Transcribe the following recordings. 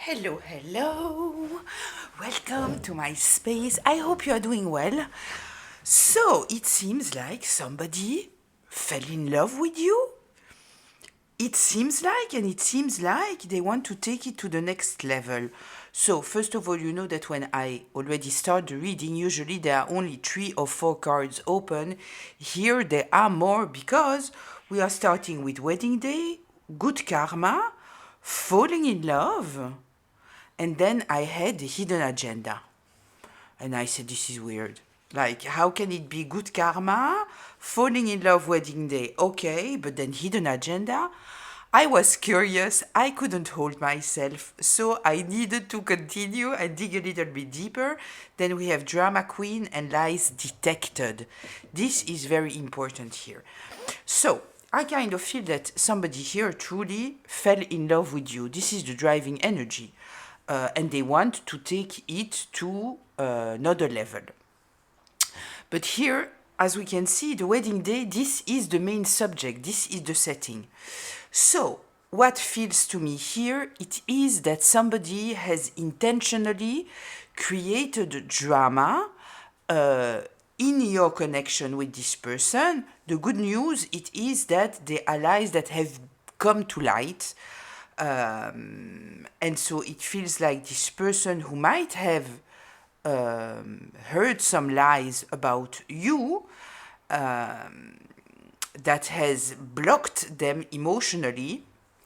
Hello, hello. Welcome to my space. I hope you are doing well. So, it seems like somebody fell in love with you. It seems like they want to take it to the next level. So, first of all, you know that when I already start the reading, usually there are only 3 or 4 cards open. Here there are more because we are starting with wedding day, good karma, falling in love, and then I had the hidden agenda. And I said, this is weird. Like, how can it be good karma? Falling in love wedding day, okay, but then hidden agenda? I was curious, I couldn't hold myself, so I needed to continue and dig a little bit deeper. Then we have drama queen and lies detected. This is very important here. So, I kind of feel that somebody here truly fell in love with you. This is the driving energy. And they want to take it to another level. But here, as we can see, the wedding day, this is the main subject, this is the setting. So, what feels to me here, it is that somebody has intentionally created drama in your connection with this person. The good news, it is that there are lies that have come to light. And so it feels like this person who might have heard some lies about you that has blocked them emotionally.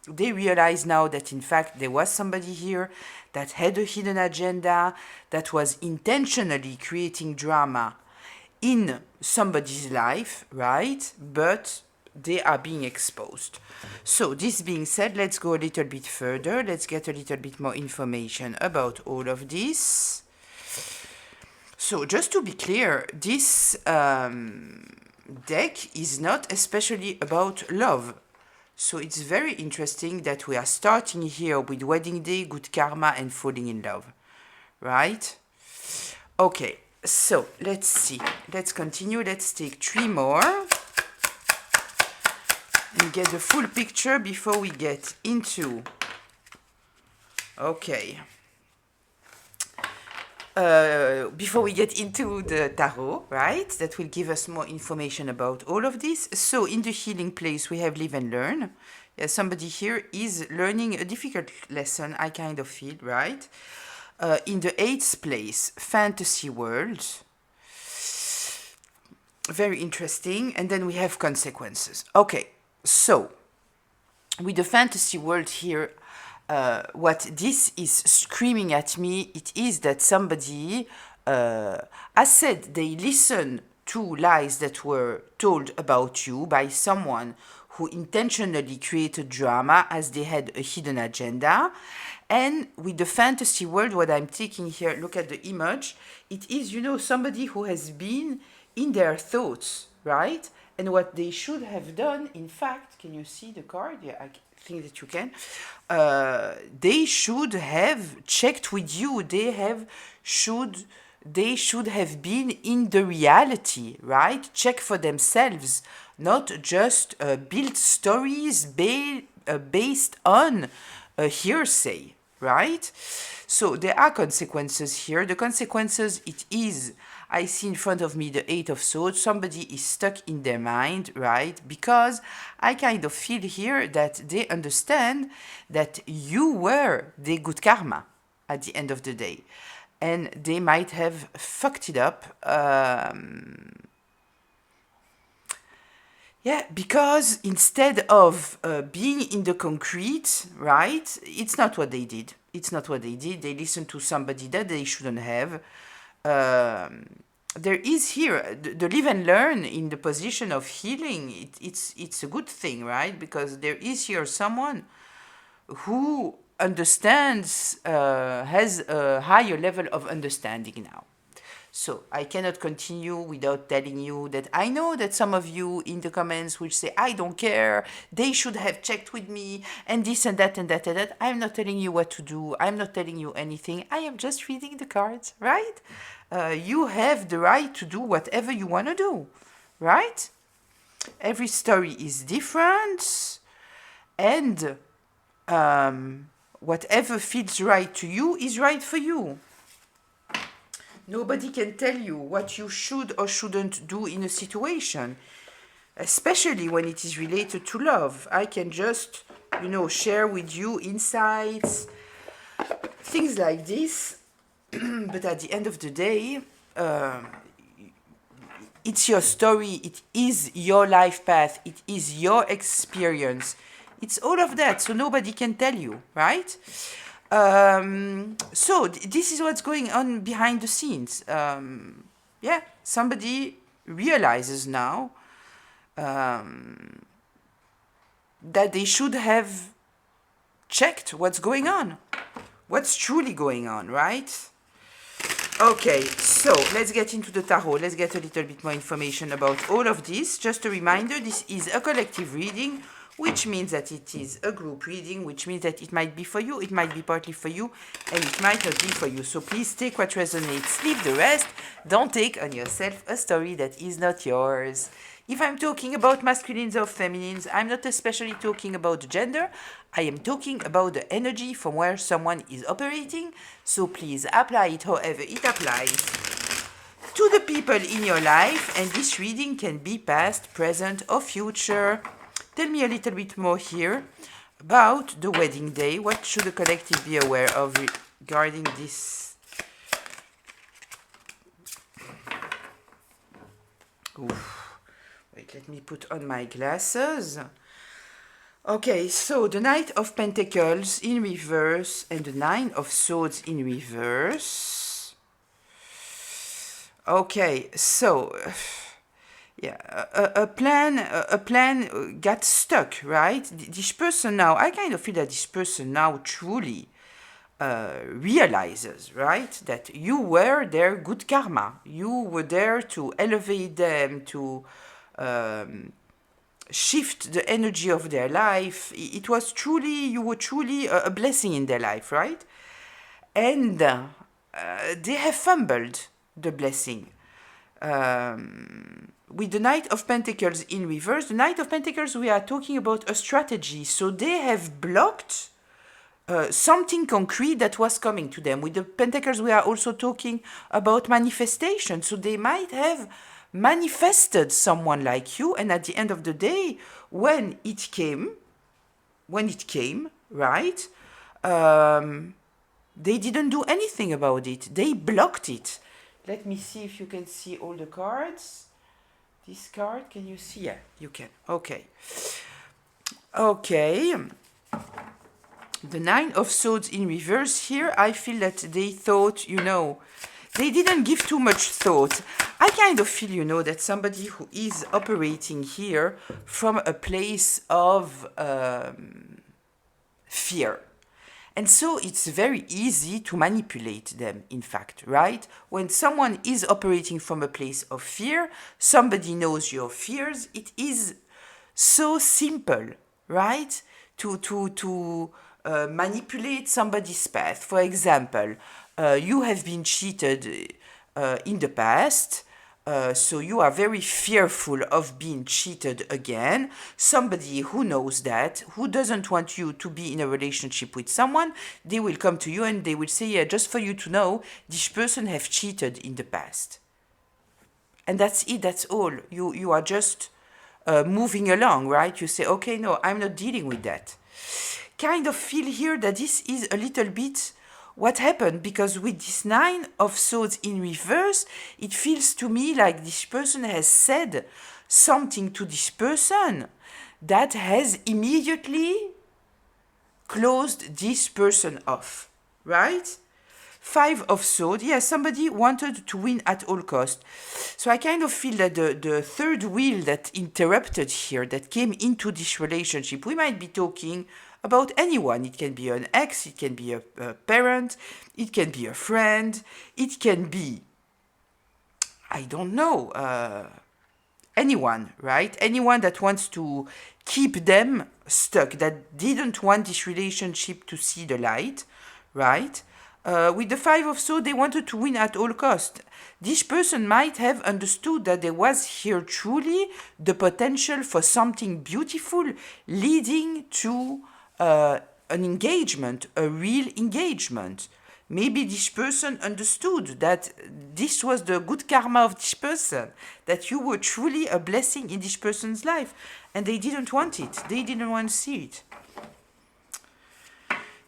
They realize now that in fact there was somebody here that had a hidden agenda, that was intentionally creating drama in somebody's life, right? But they are being exposed. So this being said, let's go a little bit further. Let's get a little bit more information about all of this. So just to be clear, this deck is not especially about love. So it's very interesting that we are starting here with wedding day, good karma, and falling in love, right? Okay, so let's see. Let's continue. Let's take 3 more and get the full picture before we get into. Okay. Before we get into the tarot, right? That will give us more information about all of this. So in the healing place, we have live and learn. Somebody here is learning a difficult lesson, I kind of feel, right? In the 8th place, fantasy world. Very interesting. And then we have consequences. Okay, so with the fantasy world here, what this is screaming at me, it is that somebody, as said, they listen to lies that were told about you by someone who intentionally created drama as they had a hidden agenda. And with the fantasy world, what I'm taking here, look at the image, it is, somebody who has been in their thoughts, right? And what they should have done, in fact, can you see the card? Yeah, I think that you can. They should have checked with you. They should have been in the reality, right? Check for themselves, not just build stories based on a hearsay, right? So there are consequences here. The consequences, it is, I see in front of me the 8 of Swords. Somebody is stuck in their mind, right? Because I kind of feel here that they understand that you were the good karma at the end of the day. And they might have fucked it up. Because instead of being in the concrete, right, it's not what they did. They listened to somebody that they shouldn't have. There is here the live and learn in the position of healing. It's a good thing, right? Because there is here someone who understands, has a higher level of understanding now. So I cannot continue without telling you that I know that some of you in the comments will say, I don't care, they should have checked with me, and this and that and that and that. I'm not telling you what to do. I'm not telling you anything. I am just reading the cards, right? You have the right to do whatever you want to do, right? Every story is different. And Whatever feels right to you is right for you. Nobody can tell you what you should or shouldn't do in a situation, especially when it is related to love. I can just, share with you insights, things like this. But at the end of the day, it's your story, it is your life path, it is your experience. It's all of that, so nobody can tell you, right? This is what's going on behind the scenes. Somebody realizes now that they should have checked what's going on, what's truly going on, right? Okay, so let's get into the tarot. Let's get a little bit more information about all of this. Just a reminder, this is a collective reading, which means that it is a group reading, which means that it might be for you, it might be partly for you, and it might not be for you. So please take what resonates, leave the rest. Don't take on yourself a story that is not yours. If I'm talking about masculines or feminines, I'm not especially talking about gender. I am talking about the energy from where someone is operating. So please apply it however it applies to the people in your life. And this reading can be past, present, or future. Tell me a little bit more here about the wedding day. What should the collective be aware of regarding this? Oof. Wait, let me put on my glasses. Okay, so the Knight of Pentacles in reverse and the Nine of Swords in reverse. Okay, so a plan got stuck, right? This person now, I kind of feel that this person now truly realizes, right, that you were their good karma. You were there to elevate them, to shift the energy of their life. It was truly, you were truly a blessing in their life, right? And they have fumbled the blessing. With the Knight of Pentacles in reverse, the Knight of Pentacles, we are talking about a strategy. So they have blocked something concrete that was coming to them. With the Pentacles, we are also talking about manifestation. So they might have manifested someone like you, and at the end of the day, when it came, right, they didn't do anything about it. They blocked it. Let me see if you can see all the cards. This card, can you see? Yeah, you can. Okay. The Nine of Swords in reverse here, I feel that they thought, they didn't give too much thought. I kind of feel, that somebody who is operating here from a place of fear. And so it's very easy to manipulate them, in fact, right? When someone is operating from a place of fear, somebody knows your fears, it is so simple, right? To manipulate somebody's path. For example, you have been cheated in the past, so you are very fearful of being cheated again. Somebody who knows that, who doesn't want you to be in a relationship with someone, they will come to you and they will say, yeah, just for you to know, this person have cheated in the past. And that's it, that's all. You are just moving along, right? You say, okay, no, I'm not dealing with that. Kind of feel here that this is a little bit what happened, because with this Nine of Swords in reverse, it feels to me like this person has said something to this person that has immediately closed this person off, right? Five of Swords, yeah, somebody wanted to win at all cost. So I kind of feel that the third wheel that interrupted here, that came into this relationship, we might be talking about anyone. It can be an ex, it can be a parent, it can be a friend, it can be, I don't know, anyone, right? Anyone that wants to keep them stuck, that didn't want this relationship to see the light, right? With the Five of Swords, they wanted to win at all cost. This person might have understood that there was here truly the potential for something beautiful leading to an engagement, a real engagement. Maybe this person understood that this was the good karma of this person, that you were truly a blessing in this person's life, and they didn't want it. They didn't want to see it.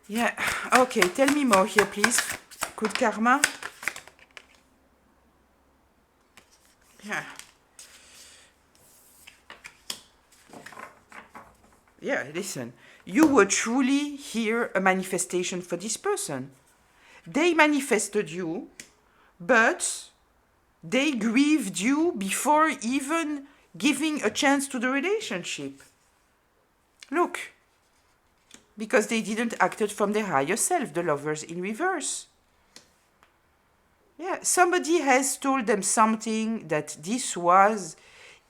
Yeah, okay, tell me more here, please. Good karma. Yeah. Yeah, listen. You were truly here a manifestation for this person. They manifested you, but they grieved you before even giving a chance to the relationship. Look, because they didn't act from their higher self, the lovers in reverse. Yeah, somebody has told them something that this was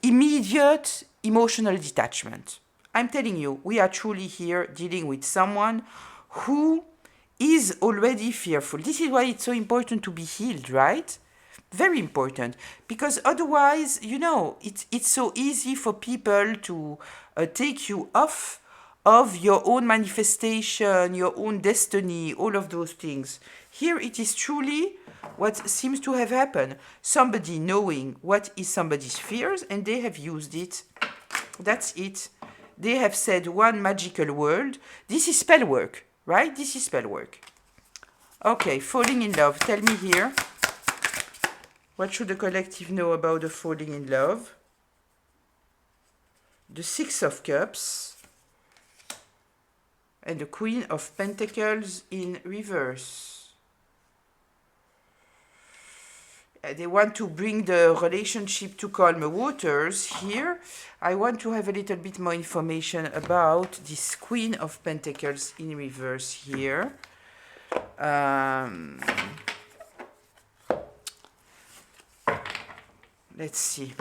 immediate emotional detachment. I'm telling you, we are truly here dealing with someone who is already fearful. This is why it's so important to be healed, right? Very important. Because otherwise, you know, it's so easy for people to take you off of your own manifestation, your own destiny, all of those things. Here it is truly what seems to have happened. Somebody knowing what is somebody's fears, and they have used it. That's it. They have said one magical word. This is spell work, right? This is spell work. Okay, falling in love. Tell me here. What should the collective know about the falling in love? The Six of Cups. And the Queen of Pentacles in reverse. They want to bring the relationship to calmer waters. Here, I want to have a little bit more information about this Queen of Pentacles in reverse here. Let's see.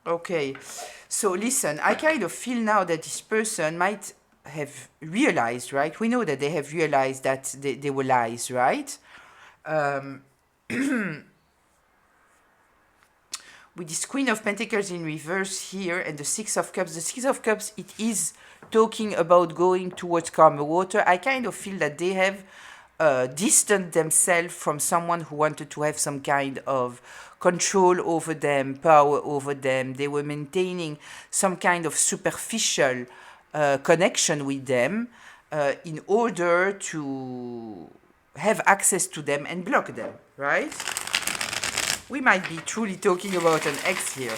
Okay, so listen, I kind of feel now that this person might have realized, right? We know that they have realized that they were lies, right? With this Queen of Pentacles in reverse here and the Six of Cups. The Six of Cups, it is talking about going towards calmer water. I kind of feel that they have distanced themselves from someone who wanted to have some kind of control over them, power over them. They were maintaining some kind of superficial connection with them in order to have access to them and block them, right? We might be truly talking about an ex here.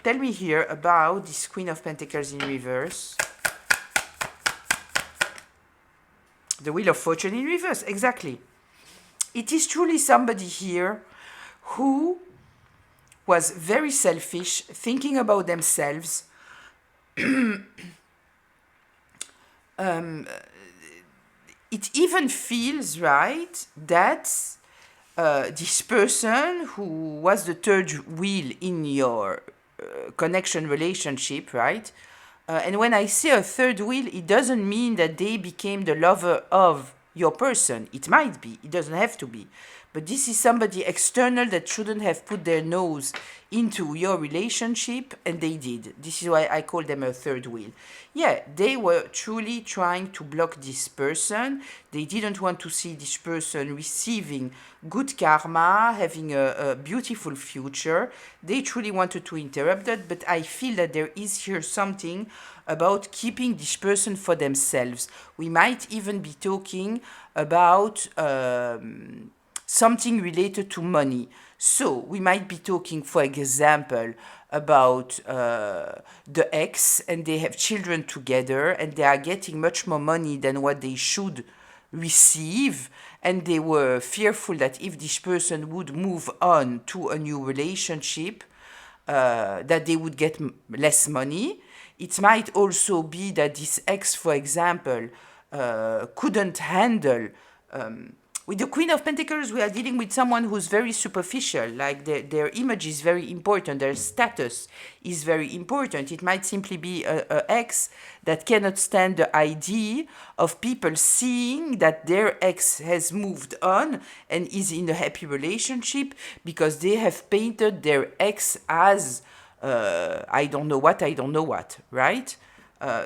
Tell me here about this Queen of Pentacles in reverse. The Wheel of Fortune in reverse, exactly. It is truly somebody here who was very selfish, thinking about themselves. It even feels right that this person who was the third wheel in your connection relationship, right? And when I say a third wheel, it doesn't mean that they became the lover of your person. It might be. It doesn't have to be. But this is somebody external that shouldn't have put their nose into your relationship, and they did. This is why I call them a third wheel. Yeah, they were truly trying to block this person. They didn't want to see this person receiving good karma, having a beautiful future. They truly wanted to interrupt that, but I feel that there is here something about keeping this person for themselves. We might even be talking about something related to money. So we might be talking, for example, about the ex, and they have children together, and they are getting much more money than what they should receive, and they were fearful that if this person would move on to a new relationship, that they would get less money. It might also be that this ex, for example, couldn't handle With the Queen of Pentacles, we are dealing with someone who's very superficial, like their image is very important, their status is very important. It might simply be a ex that cannot stand the idea of people seeing that their ex has moved on and is in a happy relationship because they have painted their ex as I don't know what, right?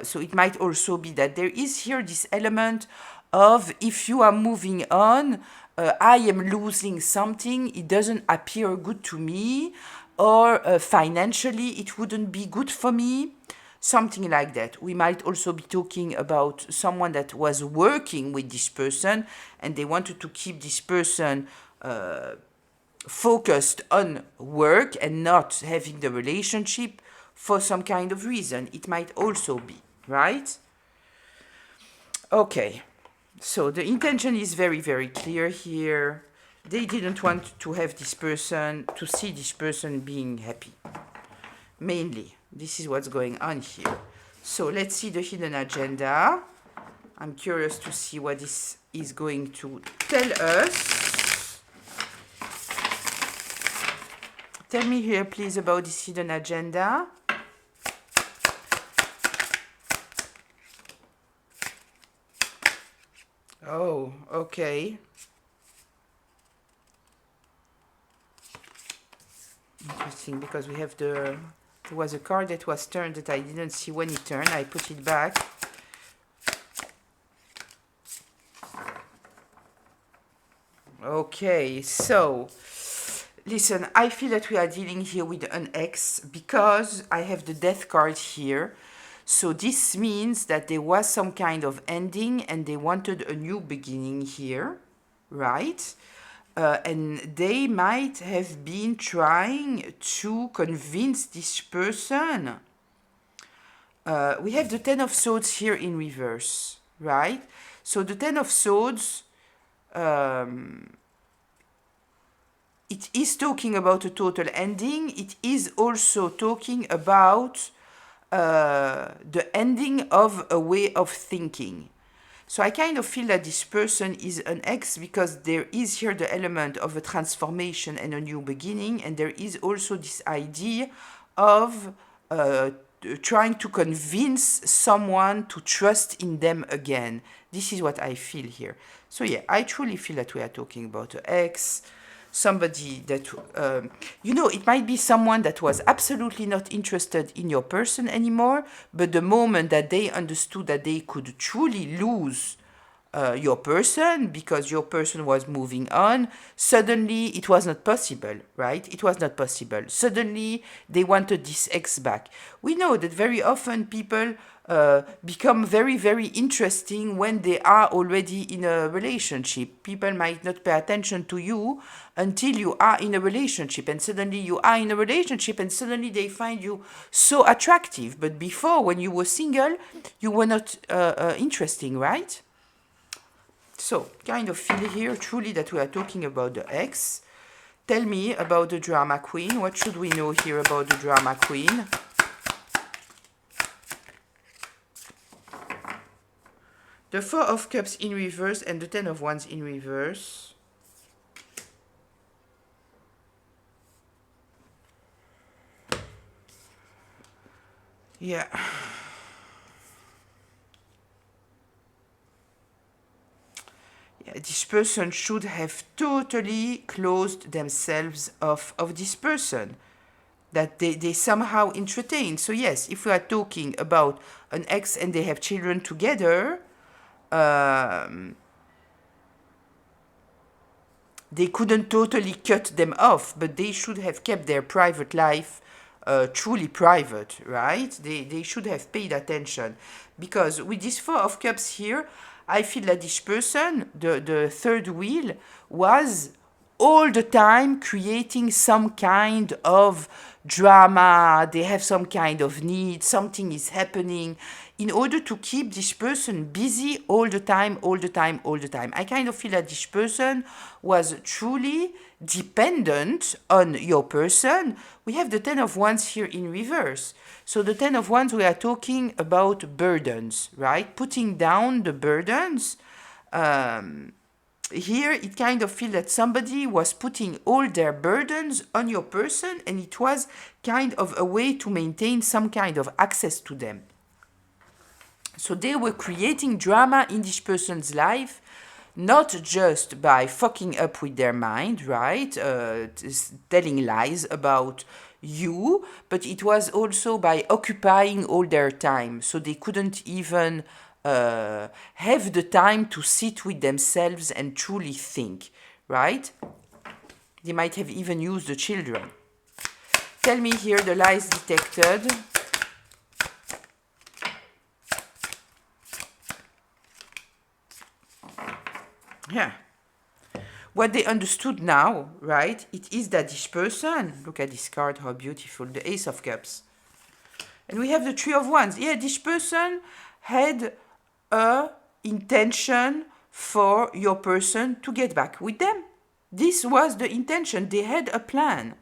So it might also be that there is here this element of if you are moving on, I am losing something, it doesn't appear good to me, or financially it wouldn't be good for me, something like that. We might also be talking about someone that was working with this person and they wanted to keep this person focused on work and not having the relationship for some kind of reason. It might also be, right? Okay. So the intention is very, very clear here. They didn't want to have this person, to see this person being happy. Mainly, this is what's going on here. So let's see the hidden agenda. I'm curious to see what this is going to tell us. Tell me here, please, about this hidden agenda. Oh, okay. Interesting, because we have there was a card that was turned that I didn't see when it turned. I put it back. Okay, so listen, I feel that we are dealing here with an ex because I have the death card here. So this means that there was some kind of ending and they wanted a new beginning here, right? And they might have been trying to convince this person. We have the Ten of Swords here in reverse, right? So the Ten of Swords, it is talking about a total ending. It is also talking about the ending of a way of thinking. So I kind of feel that this person is an ex because there is here the element of a transformation and a new beginning, and there is also this idea of trying to convince someone to trust in them again. This is what I feel here. So yeah, I truly feel that we are talking about an ex. Somebody that, it might be someone that was absolutely not interested in your person anymore, but the moment that they understood that they could truly lose your person because your person was moving on, suddenly it was not possible, right? It was not possible. Suddenly they wanted this ex back. We know that very often people become very, very interesting when they are already in a relationship. People might not pay attention to you until you are in a relationship, and suddenly you are in a relationship and suddenly they find you so attractive. But before, when you were single, you were not interesting, right? So, kind of feel here truly that we are talking about the ex. Tell me about the drama queen. What should we know here about the drama queen? The Four of Cups in reverse and the Ten of Wands in reverse. Yeah. This person should have totally closed themselves off of this person that they somehow entertain. So yes, if we are talking about an ex and they have children together, they couldn't totally cut them off, but they should have kept their private life truly private, right? They should have paid attention. Because with this Four of Cups here, I feel that this person, the third wheel, was all the time creating some kind of drama. They have some kind of need, something is happening in order to keep this person busy all the time, all the time, all the time. I kind of feel that this person was truly dependent on your person. We have the Ten of Wands here in reverse. So the Ten of Wands, we are talking about burdens, right? Putting down the burdens. here it kind of feels that somebody was putting all their burdens on your person, and it was kind of a way to maintain some kind of access to them. So they were creating drama in this person's life, not just by fucking up with their mind, right? Telling lies about you, but it was also by occupying all their time. So they couldn't even have the time to sit with themselves and truly think, right? They might have even used the children. Tell me here the lies detected. Yeah. What they understood now, right, it is that this person, look at this card, how beautiful, the Ace of Cups. And we have the Three of Wands. Yeah, this person had a intention for your person to get back with them. This was the intention. They had a plan.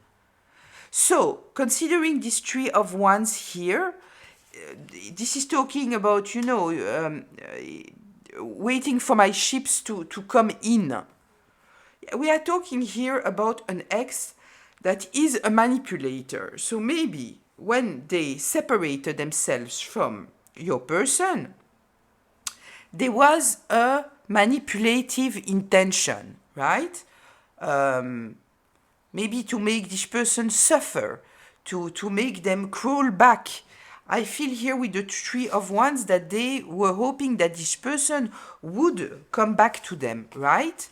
So, considering this Three of Wands here, this is talking about, waiting for my ships to come in. We are talking here about an ex that is a manipulator. So maybe when they separated themselves from your person, there was a manipulative intention, right? Maybe to make this person suffer, to make them crawl back. I feel here with the Three of Wands that they were hoping that this person would come back to them, right?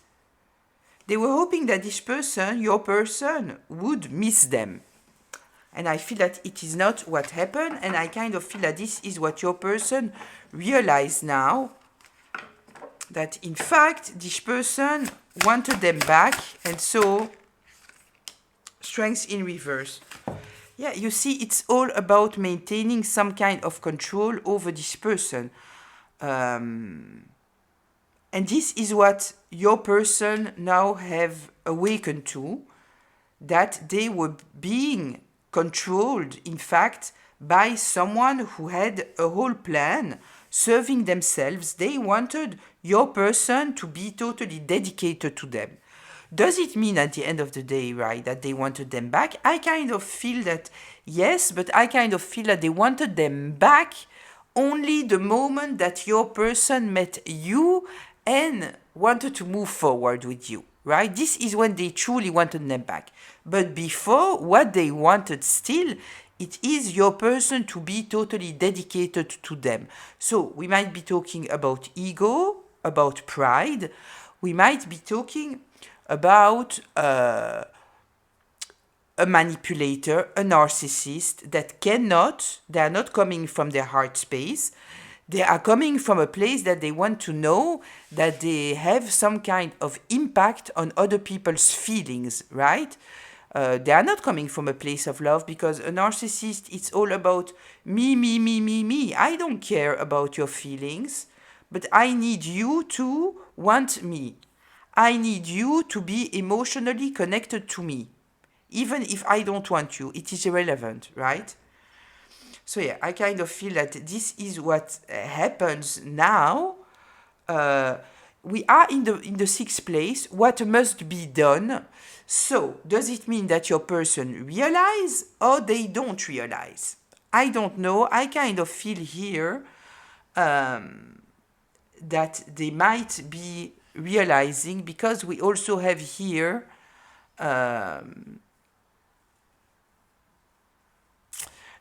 They were hoping that this person, your person, would miss them. And I feel that it is not what happened, and I kind of feel that this is what your person realized now, that in fact this person wanted them back, and so strength in reverse. Yeah, you see, it's all about maintaining some kind of control over this person. And this is what your person now have awakened to, that they were being controlled, in fact, by someone who had a whole plan, serving themselves. They wanted your person to be totally dedicated to them. Does it mean at the end of the day, right, that they wanted them back? I kind of feel that yes, but I kind of feel that they wanted them back only the moment that your person met you and wanted to move forward with you, right? This is when they truly wanted them back. But before, what they wanted still, it is your person to be totally dedicated to them. So we might be talking about ego, about pride. We might be talking about a manipulator, a narcissist that they are not coming from their heart space. They are coming from a place that they want to know that they have some kind of impact on other people's feelings, right? They are not coming from a place of love, because a narcissist, it's all about me, me, me, me, me. I don't care about your feelings, but I need you to want me. I need you to be emotionally connected to me. Even if I don't want you, it is irrelevant, right? So yeah, I kind of feel that this is what happens now. We are in the sixth place. What must be done? So, does it mean that your person realize or they don't realize? I don't know. I kind of feel here that they might be realizing, because we also have here the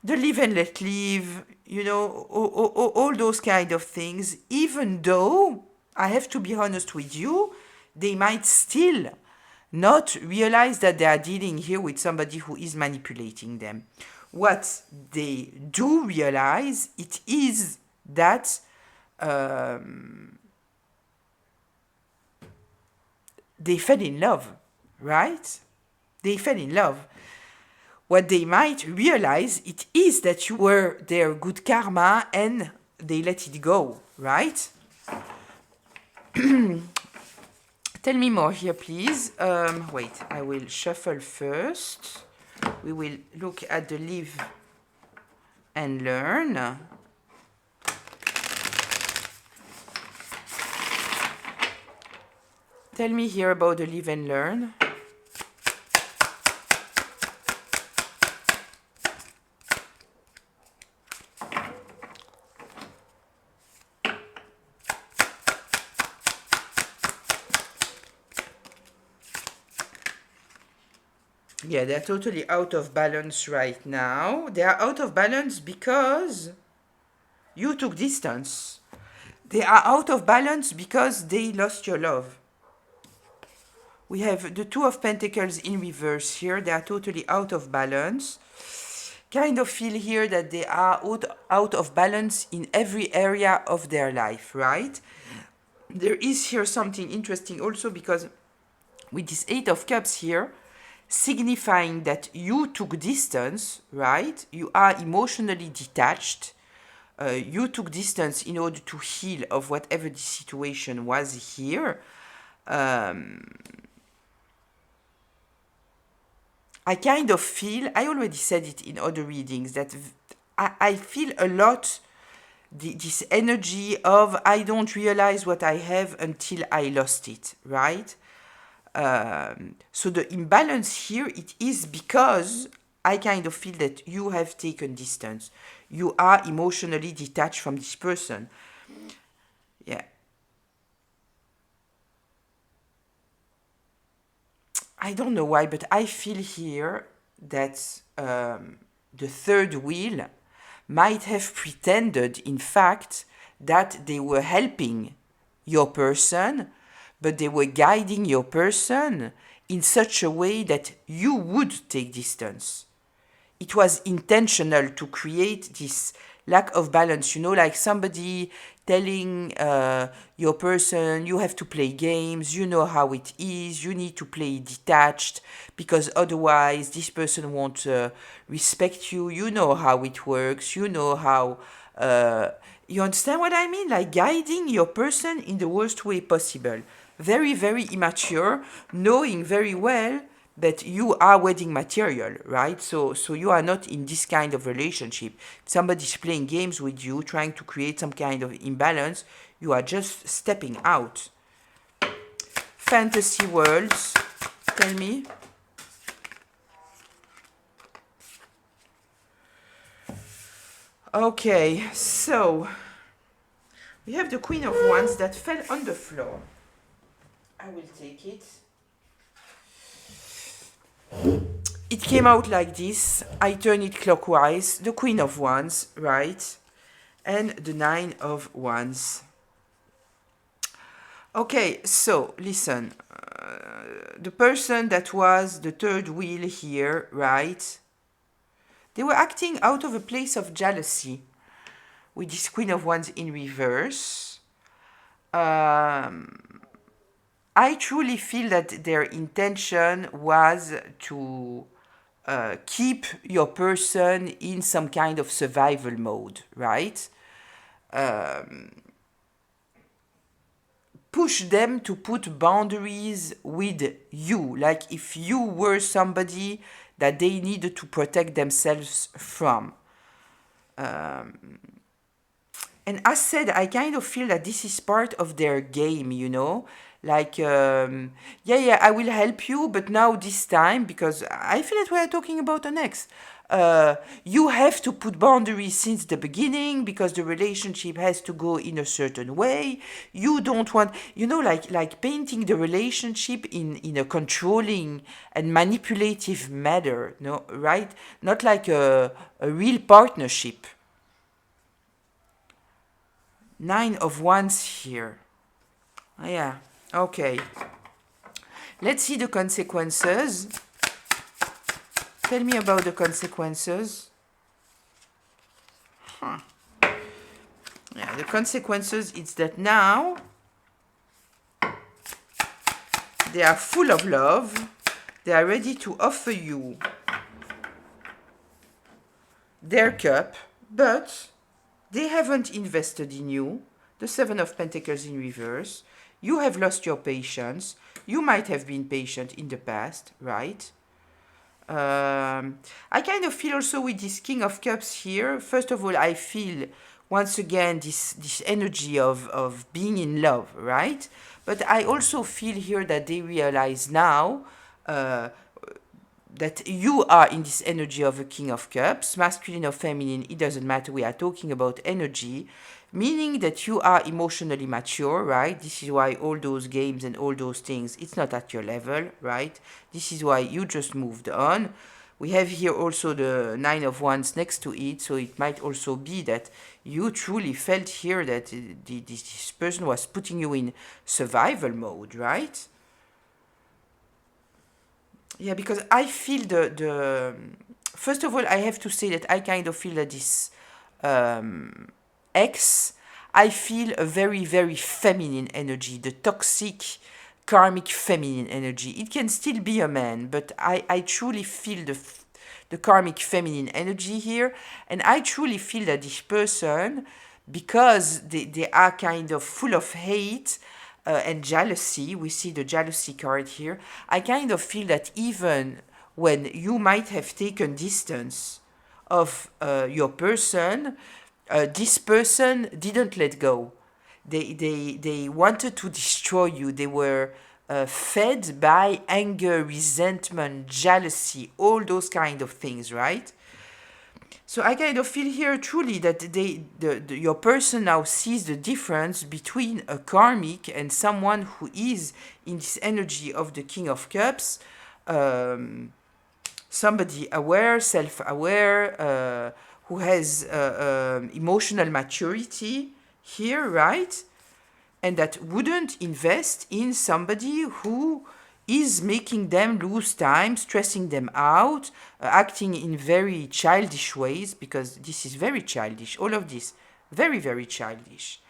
live and let live, all those kind of things. Even though, I have to be honest with you, they might still not realize that they are dealing here with somebody who is manipulating them. What they do realize, it is that they fell in love, right? They fell in love. What they might realize, it is that you were their good karma and they let it go, right? Tell me more here, please. Wait, I will shuffle first. We will look at the live and learn. Tell me here about the live and learn. Yeah, they're totally out of balance right now. They are out of balance because you took distance. They are out of balance because they lost your love. We have the Two of Pentacles in reverse here. They are totally out of balance. Kind of feel here that they are out of balance in every area of their life, right? There is here something interesting also because with this Eight of Cups here, signifying that you took distance, right? You are emotionally detached. You took distance in order to heal of whatever the situation was here. I kind of feel, I already said it in other readings, that I feel a lot this energy of I don't realize what I have until I lost it, right? So the imbalance here, it is because I kind of feel that you have taken distance. You are emotionally detached from this person. Yeah. I don't know why, but I feel here that the third wheel might have pretended, in fact, that they were helping your person, but they were guiding your person in such a way that you would take distance. It was intentional to create this lack of balance, like somebody telling your person, you have to play games, you know how it is, you need to play detached, because otherwise this person won't respect you, you know how it works, you know how... you understand what I mean? Like guiding your person in the worst way possible. Very, very immature, knowing very well that you are wedding material, right? So you are not in this kind of relationship. Somebody's playing games with you, trying to create some kind of imbalance. You are just stepping out. Fantasy worlds, tell me. Okay, so we have the Queen of Wands that fell on the floor. I will take it. It came out like this. I turn it clockwise. The Queen of Wands, right? And the Nine of Wands. Okay, so listen. The person that was the third wheel here, right? They were acting out of a place of jealousy with this Queen of Wands in reverse. I truly feel that their intention was to keep your person in some kind of survival mode, right? Push them to put boundaries with you, like if you were somebody that they needed to protect themselves from. And as said, I kind of feel that this is part of their game, like yeah, I will help you, but now this time, because I feel that we are talking about an ex, you have to put boundaries since the beginning because the relationship has to go in a certain way. You don't want, like painting the relationship in a controlling and manipulative manner, no, right? Not like a real partnership. Nine of Wands here. Yeah, okay. Let's see the consequences. Tell me about the consequences. Yeah, the consequences is that now they are full of love. They are ready to offer you their cup, but they haven't invested in you. The Seven of Pentacles in reverse. You have lost your patience. You might have been patient in the past, right? I kind of feel also with this King of Cups here, first of all, I feel once again, this energy of being in love, right? But I also feel here that they realize now uh, that you are in this energy of a King of Cups, masculine or feminine, it doesn't matter. We are talking about energy, meaning that you are emotionally mature, right? This is why all those games and all those things, it's not at your level, right? This is why you just moved on. We have here also the Nine of Wands next to it, so it might also be that you truly felt here that this person was putting you in survival mode, right? Yeah, because I feel the first of all, I have to say that I kind of feel that this um, ex, I feel a very, very feminine energy, the toxic, karmic feminine energy. It can still be a man, but I truly feel the karmic feminine energy here. And I truly feel that this person, because they are kind of full of hate, and jealousy, we see the jealousy card here. I kind of feel that even when you might have taken distance of your person, this person didn't let go. They wanted to destroy you. They were fed by anger, resentment, jealousy, all those kind of things, right? So I kind of feel here truly that your person now sees the difference between a karmic and someone who is in this energy of the King of Cups, somebody aware, self-aware, who has emotional maturity here, right? And that wouldn't invest in somebody who is making them lose time, stressing them out, acting in very childish ways, because this is very childish, all of this, very, very childish.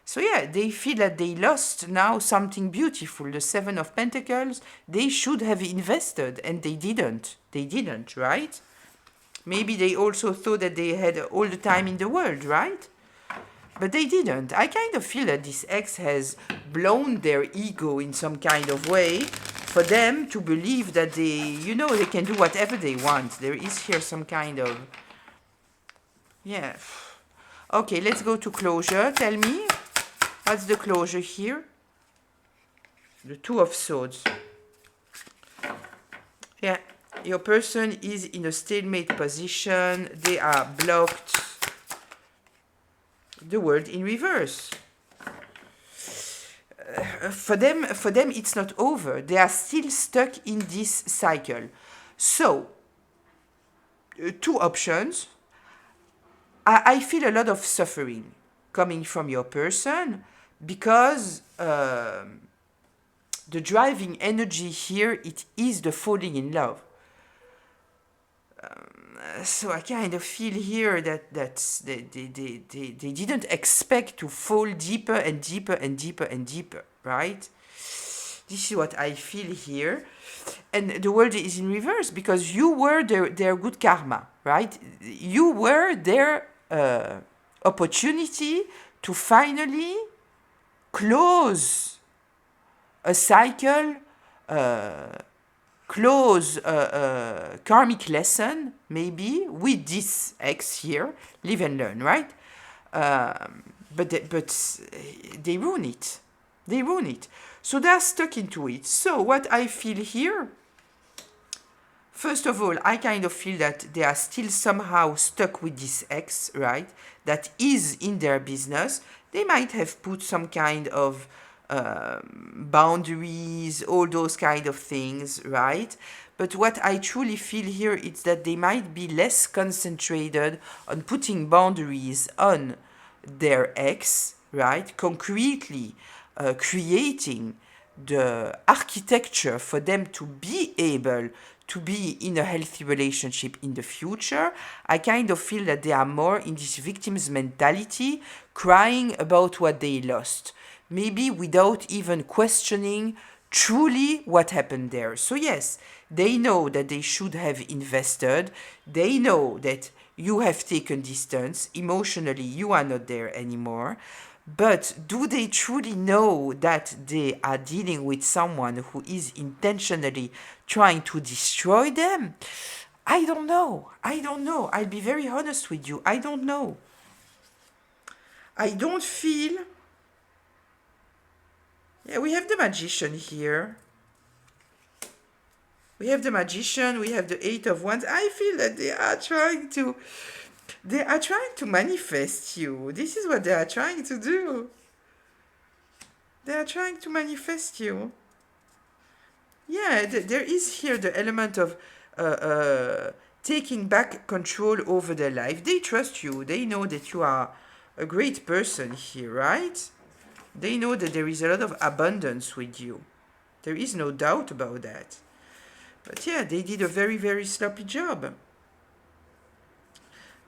So yeah, they feel that they lost now something beautiful, the Seven of Pentacles. They should have invested, and they didn't. They didn't, right? Maybe they also thought that they had all the time in the world, right? But they didn't. I kind of feel that this ex has blown their ego in some kind of way for them to believe that they can do whatever they want. There is here some kind of... Yeah. Okay, let's go to closure. Tell me, what's the closure here? The Two of Swords. Yeah, your person is in a stalemate position. They are blocked. The World in reverse. For them, it's not over. They are still stuck in this cycle. So, two options. I feel a lot of suffering coming from your person because the driving energy here, it is the falling in love. So I kind of feel here that they didn't expect to fall deeper and deeper and deeper and deeper, right? This is what I feel here. And the world is in reverse because you were their good karma, right? You were their opportunity to finally close a cycle, close a karmic lesson, maybe, with this ex here. Live and learn, right? But they ruin it. They ruin it. So they're stuck into it. So what I feel here, first of all, I kind of feel that they are still somehow stuck with this ex, right? That is in their business. They might have put some kind of boundaries, all those kind of things, right? But what I truly feel here is that they might be less concentrated on putting boundaries on their ex, right? Concretely creating the architecture for them to be able to be in a healthy relationship in the future. I kind of feel that they are more in this victim's mentality, crying about what they lost, maybe without even questioning truly what happened there. So yes, they know that they should have invested. They know that you have taken distance. Emotionally, you are not there anymore. But do they truly know that they are dealing with someone who is intentionally trying to destroy them? I don't know. I don't know. I'll be very honest with you. I don't know. I don't feel... Yeah, we have the Magician here. We have the Magician, we have the Eight of Wands. I feel that they are trying to manifest you. This is what they are trying to do. They are trying to manifest you. Yeah, there is here the element of taking back control over their life. They trust you. They know that you are a great person here, right? They know that there is a lot of abundance with you. There is no doubt about that. But yeah, they did a very, very sloppy job.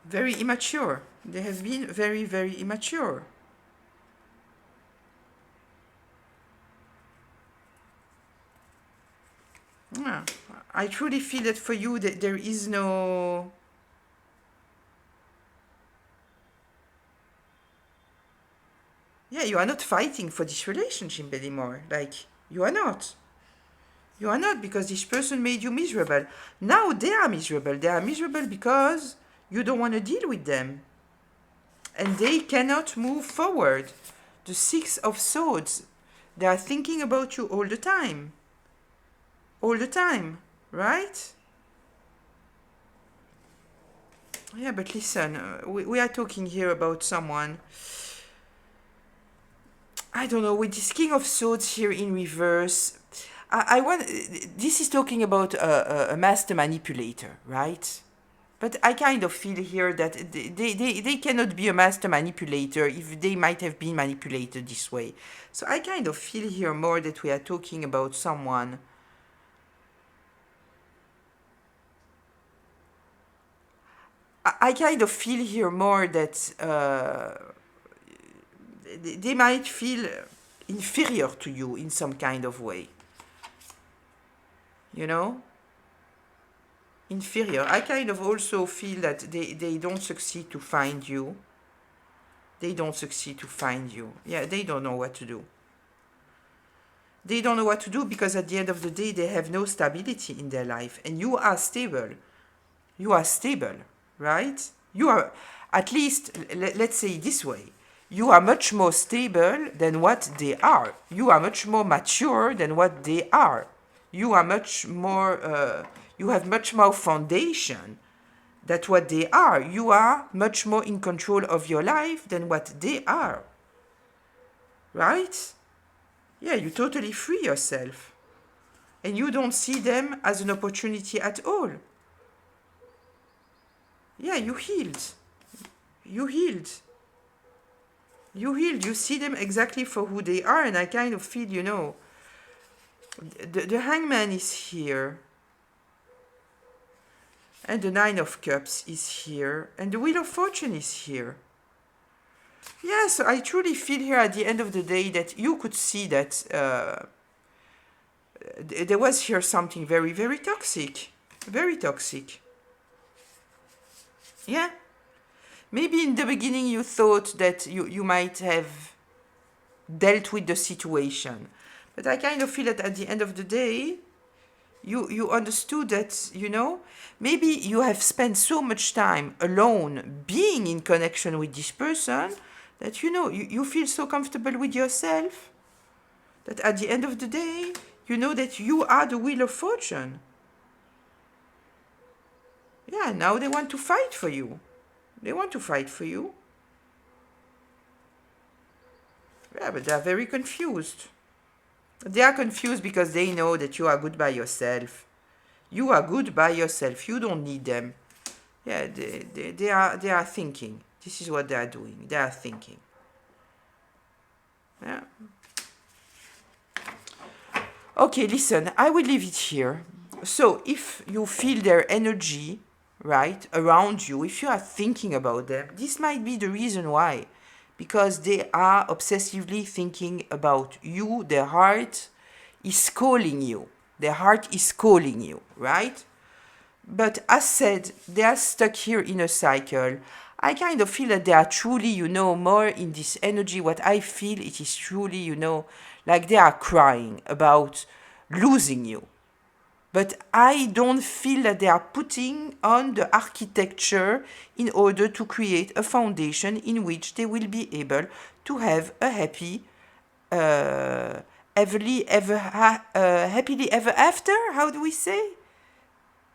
Very immature. They have been very, very immature. Yeah. I truly feel that for you that there is no... Yeah, you are not fighting for this relationship anymore. Like, you are not. You are not, because this person made you miserable. Now they are miserable. They are miserable because you don't want to deal with them. And they cannot move forward. The Six of Swords. They are thinking about you all the time. All the time, right? Yeah, but listen, we are talking here about someone... I don't know, with this King of Swords here in reverse, I want... This is talking about a master manipulator, right? But I kind of feel here that they cannot be a master manipulator if they might have been manipulated this way. So I kind of feel here more that we are talking about someone... I kind of feel here more that... they might feel inferior to you in some kind of way. You know? Inferior. I kind of also feel that they don't succeed to find you. They don't succeed to find you. Yeah, they don't know what to do. They don't know what to do because at the end of the day, they have no stability in their life. And you are stable. You are stable, right? You are, at least, let's say it this way. You are much more stable than what they are. You are much more mature than what they are. You are much more, you have much more foundation than what they are. You are much more in control of your life than what they are. Right? Yeah, you totally free yourself. And you don't see them as an opportunity at all. Yeah, you healed. You healed. You healed. You see them exactly for who they are. And I kind of feel, you know, the Hangman is here. And the Nine of Cups is here. And the Wheel of Fortune is here. Yeah, so I truly feel here at the end of the day that you could see that there was here something very, very toxic. Very toxic. Yeah. Maybe in the beginning you thought that you might have dealt with the situation. But I kind of feel that at the end of the day, you understood that, you know, maybe you have spent so much time alone being in connection with this person that, you know, you feel so comfortable with yourself that at the end of the day, you know that you are the Wheel of Fortune. Yeah, now they want to fight for you. They want to fight for you. Yeah, but they are very confused. They are confused because they know that you are good by yourself. You are good by yourself. You don't need them. Yeah, they are thinking. This is what they are doing. They are thinking. Yeah. Okay, listen, I will leave it here. So if you feel their energy, right, around you, if you are thinking about them, this might be the reason why. Because they are obsessively thinking about you. Their heart is calling you. Their heart is calling you, right? But as said, they are stuck here in a cycle. I kind of feel that they are truly, you know, more in this energy. What I feel, it is truly, you know, like they are crying about losing you. but I don't feel that they are putting on the architecture in order to create a foundation in which they will be able to have a happy, happily ever after. How do we say?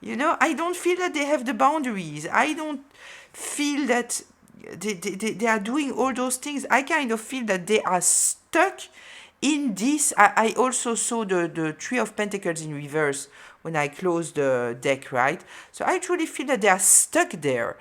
I don't feel that they have the boundaries. I don't feel that they are doing all those things. I kind of feel that they are stuck in this. I also saw the Three of Pentacles in reverse when I closed the deck, right? So I truly feel that they are stuck there.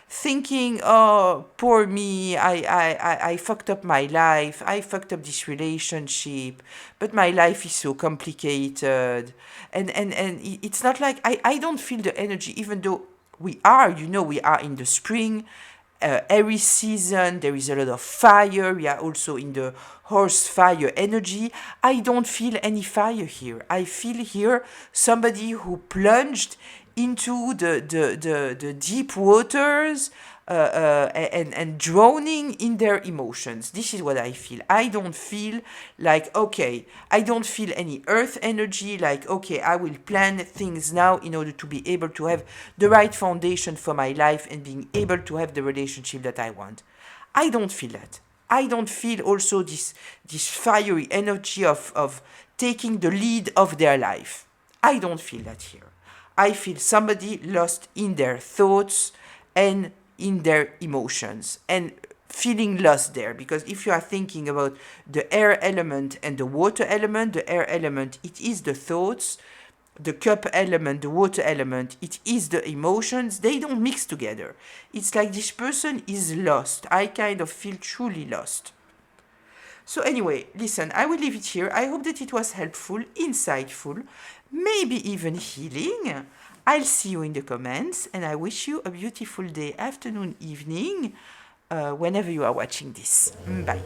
Thinking, oh, poor me, I fucked up my life, I fucked up this relationship, but my life is so complicated. And it's not like, I don't feel the energy, even though we are in the spring, every season, there is a lot of fire. We are also in the horse fire energy. I don't feel any fire here. I feel here somebody who plunged into the deep waters, and drowning in their emotions. This is what I feel. I don't feel like, okay, I don't feel any earth energy, like, okay, I will plan things now in order to be able to have the right foundation for my life and being able to have the relationship that I want. I don't feel that. I don't feel also this fiery energy of taking the lead of their life. I don't feel that here. I feel somebody lost in their thoughts and in their emotions and feeling lost there. Because if you are thinking about the air element and the water element, the air element, it is the thoughts, the cup element, the water element, it is the emotions. They don't mix together. It's like this person is lost. I kind of feel truly lost. So anyway, listen, I will leave it here. I hope that it was helpful, insightful, maybe even healing. I'll see you in the comments, and I wish you a beautiful day, afternoon, evening, whenever you are watching this. Bye.